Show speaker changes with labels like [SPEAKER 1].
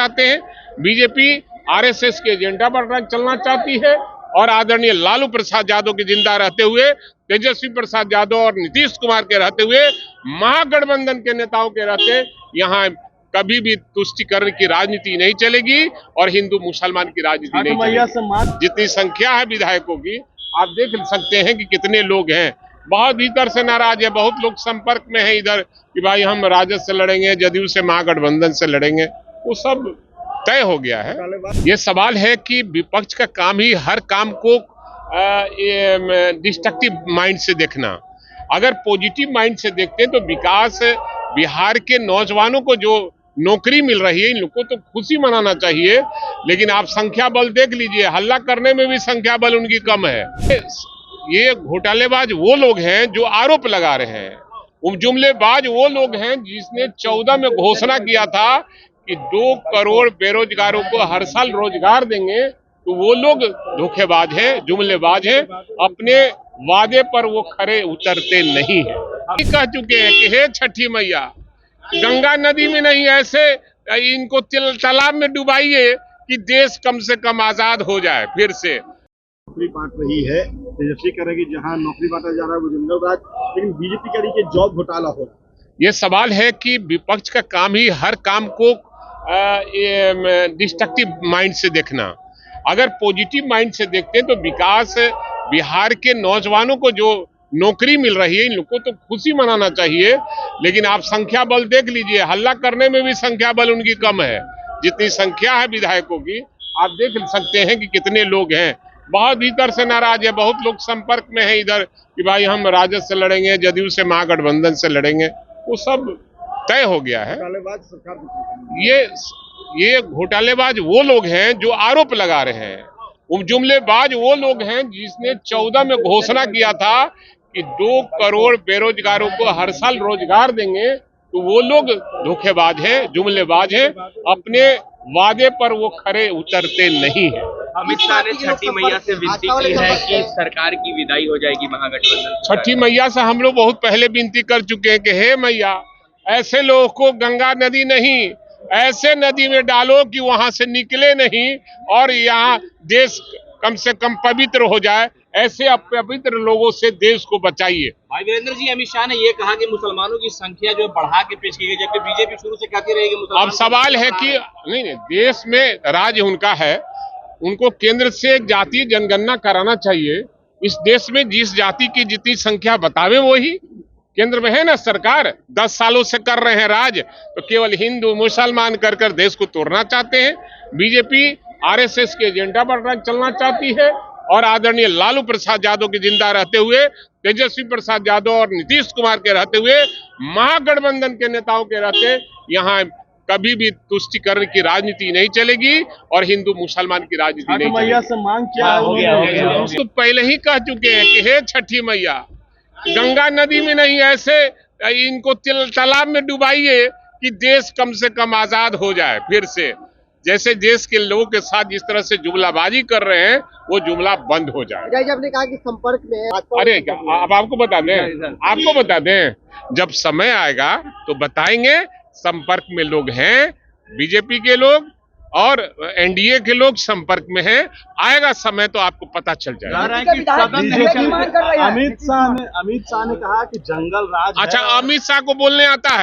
[SPEAKER 1] चाहते हैं। BJP RSS के एजेंडा पर चलना चाहती है और आदरणीय लालू प्रसाद यादव के जिंदा रहते हुए, तेजस्वी प्रसाद यादव और नीतीश कुमार के रहते हुए, महागठबंधन के नेताओं के रहते यहाँ कभी भी तुष्टिकरण की राजनीति नहीं चलेगी और हिंदू मुसलमान की राजनीति नहीं चलेगी। जितनी संख्या है विधायकों की, आप देख सकते हैं कि कितने लोग हैं। बहुत भीतर से नाराज है, बहुत लोग संपर्क में है इधर कि भाई हम राजद से लड़ेंगे, जदयू से, महागठबंधन से लड़ेंगे। वो सब तय हो गया है। ये सवाल है कि विपक्ष का काम ही हर काम को डिस्ट्रक्टिव माइंड से देखना। अगर पॉजिटिव माइंड से देखते हैं तो विकास, बिहार के नौजवानों को जो नौकरी मिल रही है, इन लोगों को तो खुशी मनाना चाहिए। लेकिन आप संख्या बल देख लीजिए, हल्ला करने में भी संख्या बल उनकी कम है। ये घोटालेबाज वो लोग हैं जो आरोप लगा रहे हैं। जुमलेबाज वो लोग हैं जिसने 14 में घोषणा किया था कि 2 करोड़ बेरोजगारों को हर साल रोजगार देंगे। तो वो लोग धोखेबाज हैं, जुमलेबाज हैं। अपने वादे पर वो खरे उतरते नहीं है। कह चुके हैं कि हे छठी मैया, गंगा नदी में नहीं, ऐसे इनको तालाब में डुबाइए कि देश कम से कम आजाद हो जाए फिर से।
[SPEAKER 2] नौकरी बांट रही है, तेजस्वी कह रहे हैं कि जहां नौकरी बांटा जा रहा है वो जंगलराज, लेकिन बीजेपी कह रही है कि जॉब घोटाला हो रहा है।
[SPEAKER 1] ये सवाल है कि विपक्ष का काम ही हर काम को डिस्ट्रक्टिव माइंड से देखना। अगर पॉजिटिव माइंड से देखते हैं तो विकास, बिहार के नौजवानों को जो नौकरी मिल रही है, इन लोगों को तो खुशी मनाना चाहिए। लेकिन आप संख्या बल देख लीजिए, हल्ला करने में भी संख्या बल उनकी कम है। जितनी संख्या है विधायकों की, आप देख सकते हैं कि कितने लोग हैं। बहुत भीतर से नाराज है, बहुत लोग संपर्क में है इधर कि भाई हम राजद से लड़ेंगे, जदयू से, महागठबंधन से लड़ेंगे। वो सब तय हो गया है। ये घोटालेबाज वो लोग हैं जो आरोप लगा रहे हैं। जुमलेबाज वो लोग हैं जिसने 14 में घोषणा किया था कि 2 करोड़ बेरोजगारों को हर साल रोजगार देंगे। तो वो लोग धोखेबाज हैं, जुमलेबाज हैं। अपने वादे पर वो खरे उतरते नहीं है।
[SPEAKER 3] अमित शाह ने छठी मैया से विनती की है कि सरकार की विदाई हो जाएगी महागठबंधन।
[SPEAKER 1] छठी मैया से हम लोग बहुत पहले विनती कर चुके हैं कि हे मैया, ऐसे लोगों को गंगा नदी नहीं, ऐसे नदी में डालो कि वहां से निकले नहीं और यहाँ देश कम से कम पवित्र हो जाए। ऐसे अपवित्र लोगों से देश को बचाइए।
[SPEAKER 3] भाई वीरेंद्र जी, अमित शाह ने ये कहा कि मुसलमानों की संख्या जो बढ़ा के पेश की गई, जबकि बीजेपी शुरू से कहती रहेगी मुसलमान।
[SPEAKER 1] अब सवाल है कि नहीं, देश में राज्य उनका है, उनको केंद्र से जातीय जनगणना कराना चाहिए। इस देश में जिस जाति की जितनी संख्या बतावे वही केंद्र में है ना। सरकार 10 सालों से कर रहे हैं राज, तो केवल हिंदू मुसलमान कर कर देश को तोड़ना चाहते हैं। बीजेपी आरएसएस के एजेंडा पर चलना चाहती है और आदरणीय लालू प्रसाद यादव के जिंदा रहते हुए, तेजस्वी प्रसाद यादव और नीतीश कुमार के रहते हुए, महागठबंधन के नेताओं के रहते यहाँ कभी भी तुष्टिकरण की राजनीति नहीं चलेगी और हिंदू मुसलमान की राजनीति नहीं चलेगी।
[SPEAKER 2] से मांग क्या है?
[SPEAKER 1] तो पहले ही कह चुके हैं कि हे छठी मैया, गंगा नदी में नहीं, ऐसे इनको तालाब में डुबाइए कि देश कम से कम आजाद हो जाए फिर से। जैसे देश के लोगों के साथ जिस तरह से जुमलाबाजी कर रहे हैं, वो जुमला बंद हो जाए।
[SPEAKER 4] आपने कहा कि संपर्क में है।
[SPEAKER 1] अरे अब आपको बता दें, जब समय आएगा तो बताएंगे। संपर्क में लोग हैं, बीजेपी के लोग और एनडीए के लोग संपर्क में हैं। आएगा समय तो आपको पता चल जाएगा।
[SPEAKER 2] अमित शाह ने कहा कि जंगल राज।
[SPEAKER 1] अच्छा, अमित शाह को बोलने आता है।